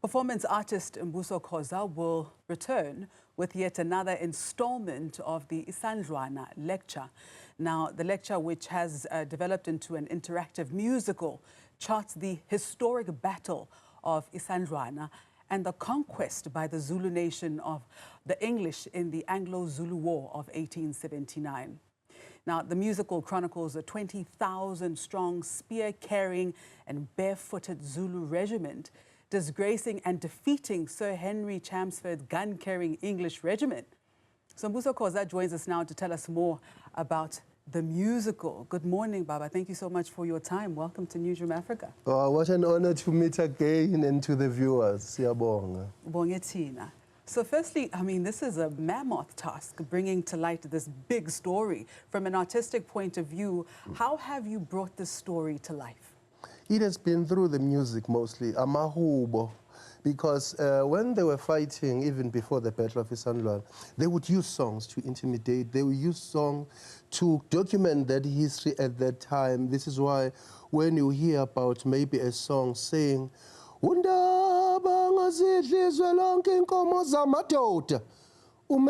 Performance artist Mbuso Khoza will return with yet another installment of the Isandlwana Lecture. Now, the lecture, which has developed into an interactive musical, charts the historic battle of Isandlwana and the conquest by the Zulu nation of the English in the Anglo-Zulu War of 1879. Now, the musical chronicles a 20,000-strong spear-carrying and barefooted Zulu regiment disgracing and defeating Sir Henry Chelmsford's gun-carrying English regiment. So Mbuso Khoza joins us now to tell us more about the musical. Good morning, Baba. Thank you so much for your time. Welcome to Newzroom Afrika. Oh, what an honor to meet again and to the viewers. Siyabonga. Bonge thina. So firstly, I mean, this is a mammoth task, bringing to light this big story. From an artistic point of view, how have you brought this story to life? It has been through the music mostly, amahubo, because when they were fighting, even before the Battle of Isandlwana, they would use songs to intimidate. They would use songs to document that history at that time. This is why when you hear about maybe a song saying, "Undaba ngazidlizwe lonke inkomo zamadoda, ume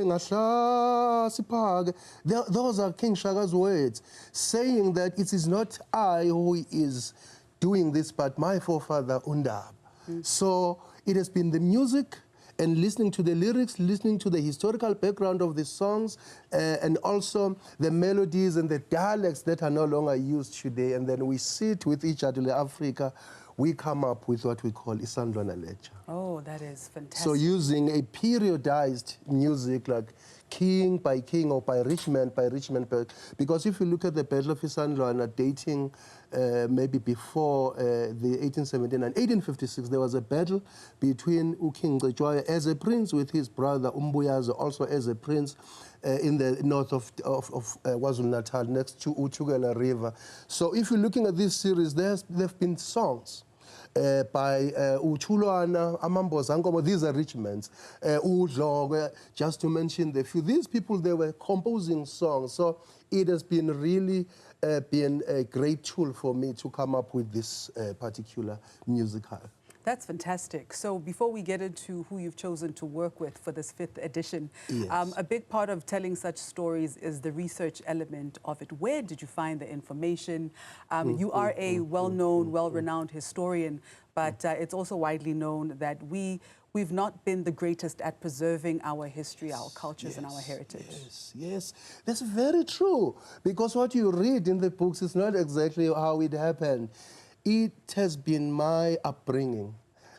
ngahla siphake." Those are King Shaka's words, saying that it is not I who is doing this, but my forefather Undaba. So it has been the music and listening to the lyrics, listening to the historical background of the songs, and also the melodies and the dialects that are no longer used today. And then we sit with each other in Africa. We come up with what we call Isandlwana Lecture. Oh, that is fantastic. So using a periodized music like king by king or by regiment, because if you look at the Battle of Isandlwana dating maybe before the 1879, 1856, there was a battle between King Mposwa as a prince with his brother Mbuso, also as a prince in the north of KwaZulu-Natal, next to Uchugela River. So if you're looking at this series, there have been songs by Uchulwana, Amambozankomo, these are regiments, Udloge, just to mention the few. These people, they were composing songs, so it has been really been a great tool for me to come up with this particular musical. That's fantastic. So before we get into who you've chosen to work with for this 5th edition, yes. A big part of telling such stories is the research element of it. Where did you find the information? You are a well-known, well-renowned historian, but it's also widely known that we've not been the greatest at preserving our history, our cultures, and our heritage. Yes, that's very true. Because what you read in the books is not exactly how it happened. It has been my upbringing.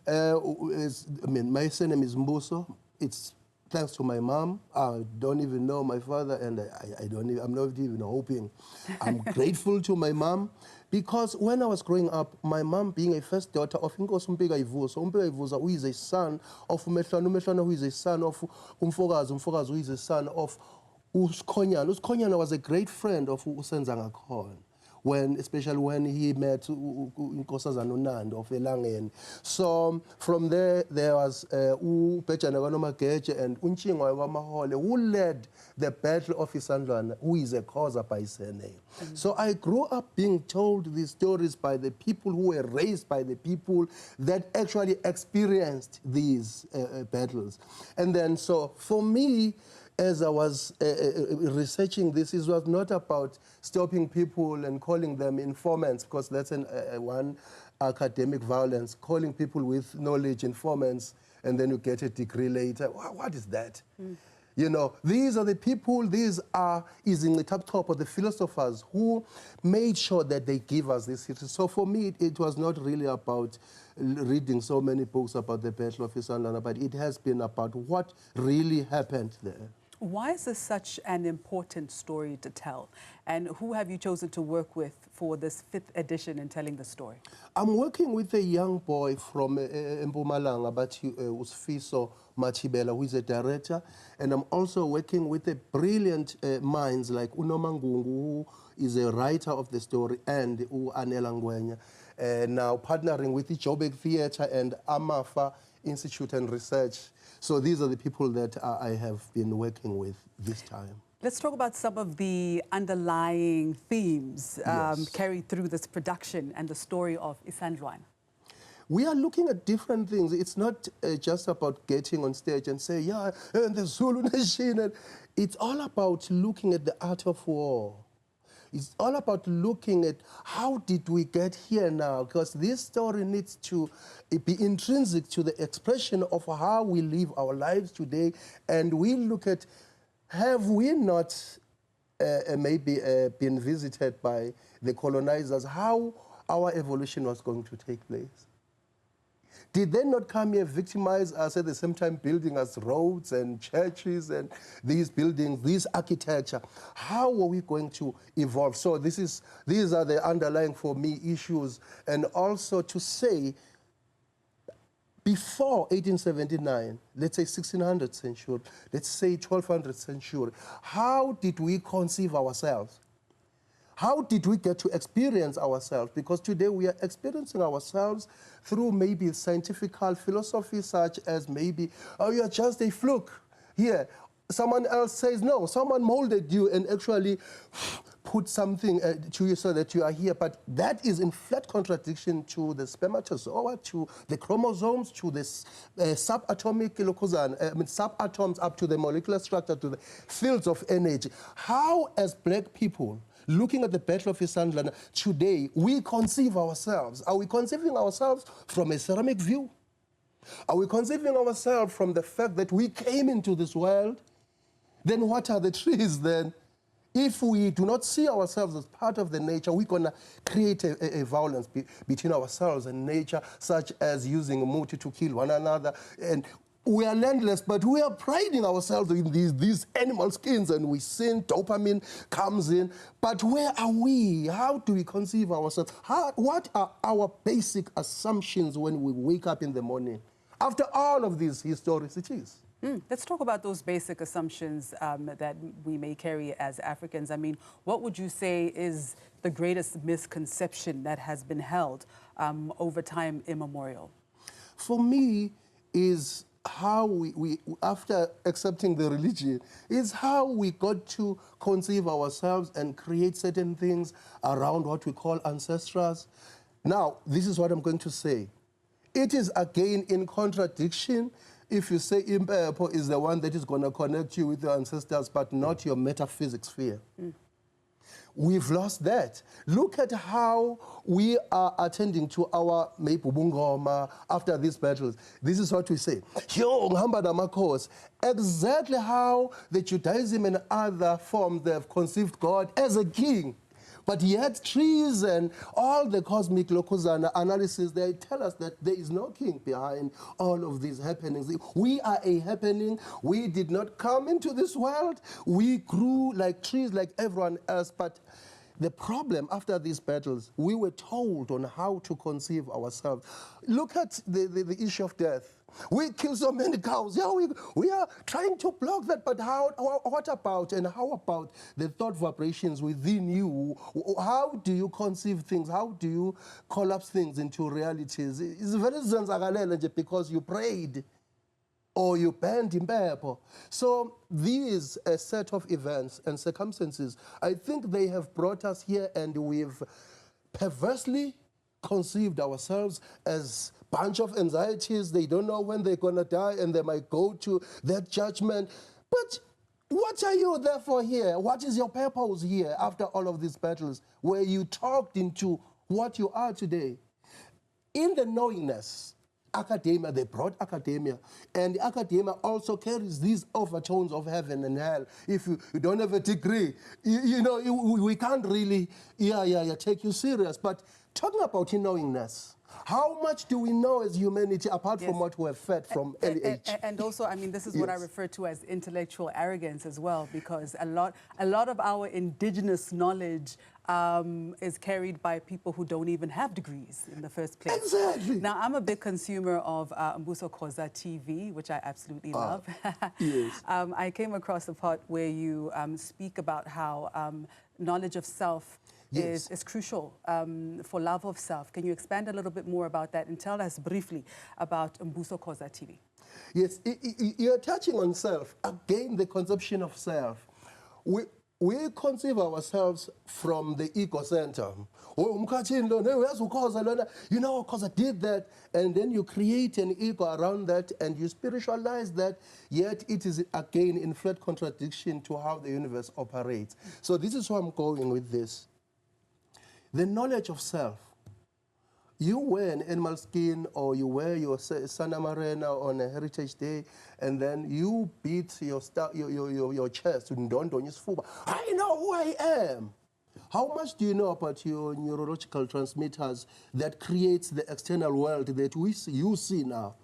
My surname is Mbuso. It's thanks to my mom. I don't even know my father, and I'm not even hoping. I'm grateful to my mom, because when I was growing up, my mom being a first daughter of Inkosi Umpega who is a son of Umehlwana, who is a son of Umfokazi, who is a son of Uskonyana. Uskonyana was a great friend of Usenzangakhona, especially when he met Nkosazana Nonandi of Elangeni. So from there was Ubhejane Mageje and Unchingwa Mahole, who led the Battle of Isandlwana, who is a Khoza by surname. So I grew up being told these stories by the people who were raised by the people that actually experienced these battles. And then so for me, as I was researching this, it was not about stopping people and calling them informants, because that's one academic violence, calling people with knowledge informants, and then you get a degree later. What is that? You know, these are the people, these are in the top of the philosophers who made sure that they give us this history. So for me, it was not really about reading so many books about the Battle of Isandlwana, but it has been about what really happened there. Why is this such an important story to tell? And who have you chosen to work with for this 5th edition in telling the story? I'm working with a young boy from Mpumalanga, but Usfiso Machibela, who is a director. And I'm also working with a brilliant minds like Unomangungu, who is a writer of the story, and Anela Ngwenya. Now partnering with the Joburg Theatre and Amafa Institute and Research. So these are the people that I have been working with this time. Let's talk about some of the underlying themes carried through this production and the story of Isandlwana. we are looking at different things. It's not just about getting on stage and say, yeah, and the Zulu nation. And it's all about looking at the art of war. It's all about looking at how did we get here now, because this story needs to be intrinsic to the expression of how we live our lives today. And we look at, have we not maybe been visited by the colonizers, how our evolution was going to take place? Did they not come here, victimize us, at the same time building us roads and churches and these buildings, this architecture? How are we going to evolve? So these are the underlying, for me, issues. And also to say, before 1879, let's say 1600th century, let's say 1200th century, how did we conceive ourselves? How did we get to experience ourselves? Because today we are experiencing ourselves through maybe scientific philosophy, such as maybe, oh, you're just a fluke. Here, someone else says, no, someone molded you and actually put something to you so that you are here. But that is in flat contradiction to the spermatozoa, to the chromosomes, to the subatomic subatoms, up to the molecular structure, to the fields of energy. How, as black people, looking at the Battle of Isandlwana, today, we conceive ourselves. Are we conceiving ourselves from a ceramic view? Are we conceiving ourselves from the fact that we came into this world? Then what are the trees then? If we do not see ourselves as part of the nature, we're going to create a violence between ourselves and nature, such as using muti to kill one another. And we are landless, but we are priding ourselves in these animal skins, and we sin, dopamine comes in. But where are we? How do we conceive ourselves? What are our basic assumptions when we wake up in the morning? After all of these historicities. Let's talk about those basic assumptions that we may carry as Africans. I mean, what would you say is the greatest misconception that has been held over time immemorial? For me, is how we, after accepting the religion, is how we got to conceive ourselves and create certain things around what we call ancestors. Now, this is what I'm going to say. It is again in contradiction if you say Impepo is the one that is going to connect you with your ancestors, but not your metaphysics sphere. We've lost that. Look at how we are attending to our Meibubungoma after these battles. This is what we say. Exactly how the Judaism and other forms, they have conceived God as a king. But yet trees and all the cosmic locuzana analysis, they tell us that there is no king behind all of these happenings. We are a happening. We did not come into this world. We grew like trees like everyone else. But the problem after these battles, we were told on how to conceive ourselves. Look at the issue of death. We kill so many cows. Yeah, we are trying to block that, but what about, and how about the thought vibrations within you? How do you conceive things? How do you collapse things into realities? It's very sensitive because you prayed or you burned in purple. So these set of events and circumstances, I think they have brought us here, and we've perversely conceived ourselves as bunch of anxieties. They don't know when they're going to die, and they might go to that judgment. But what are you there for here? What is your purpose here after all of these battles where you talked into what you are today? In the knowingness, academia, they brought academia, and academia also carries these overtones of heaven and hell. If you don't have a degree, we can't really take you serious. But talking about knowingness, how much do we know as humanity apart from what we have fed from early age? And also, I mean, this is what I refer to as intellectual arrogance as well, because a lot of our indigenous knowledge is carried by people who don't even have degrees in the first place. Exactly. Now, I'm a big consumer of Mbuso Khoza TV, which I absolutely love. Yes. I came across the part where you speak about how knowledge of self is crucial for love of self. Can you expand a little bit more about that and tell us briefly about Mbuso Khoza TV? Yes, you're touching on self. Again, the conception of self. we conceive ourselves from the ego center. Oh, you know, Khoza did that, and then you create an ego around that, and you spiritualize that, yet it is again in flat contradiction to how the universe operates. So this is where I'm going with this. The knowledge of self. You wear an animal skin, or you wear your Santa Marena on a Heritage Day, and then you beat your chest. I know who I am. How much do you know about your neurological transmitters that creates the external world that you see now?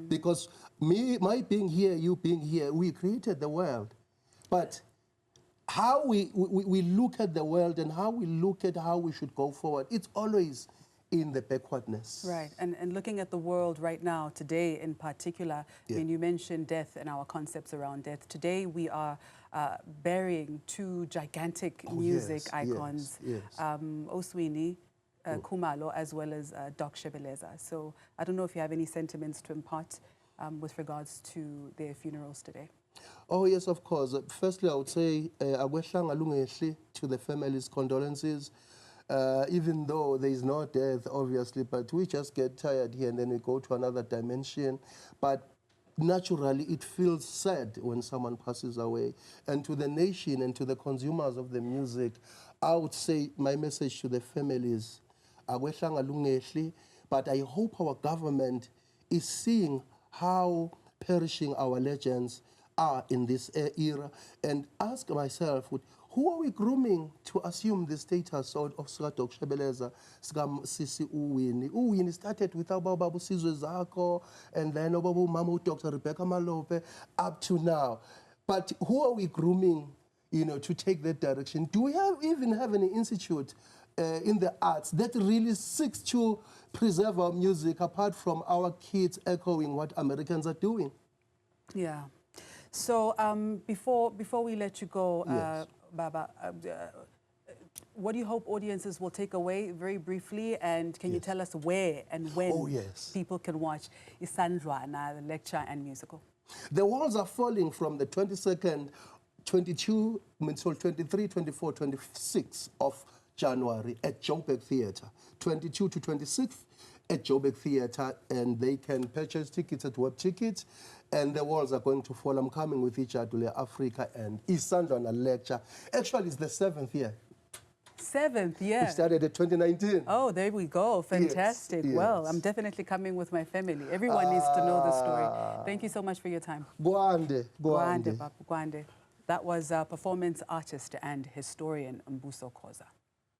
Because my being here, you being here, we created the world. But how we look at the world and how we look at how we should go forward, it's always in the backwardness. Right, and looking at the world right now, today in particular, I mean, you mentioned death and our concepts around death. Today we are burying two gigantic music icons, Oswini, Khumalo, as well as Doc Shebeleza. So I don't know if you have any sentiments to impart with regards to their funerals today. Oh, yes, of course. Firstly, I would say, to the family's condolences. Even though there is no death, obviously, but we just get tired here and then we go to another dimension. But naturally, it feels sad when someone passes away. And to the nation and to the consumers of the music, I would say my message to the families, but I hope our government is seeing how perishing our legends are in this era, and ask myself, who are we grooming to assume the status of Dr. Shebeleza, Sisi Uwini? Uwini started with Babu Sizwe Zako, and then Mamu Dr. Rebecca Malope, up to now. But who are we grooming, to take that direction? Do we even have any institute in the arts that really seeks to preserve our music, apart from our kids echoing what Americans are doing? Yeah. So before we let you go, Baba, what do you hope audiences will take away very briefly, and can you tell us where and when people can watch Isandlwana Lecture and Musical? The walls are falling from the 22nd, 22, 23, 24, 26 of January at Joburg Theatre, 22 to 26th at Joburg Theatre, and they can purchase tickets at Web Tickets. And the walls are going to fall. I'm coming with Isandlwana Afrika and Isandlwana Lecture. Actually, it's the 7th year. 7th year? We started in 2019. Oh, there we go. Fantastic. Yes, well, I'm definitely coming with my family. Everyone needs to know the story. Thank you so much for your time. Gwande. Gwande, Papa, Gwande. That was performance artist and historian Mbuso Khoza.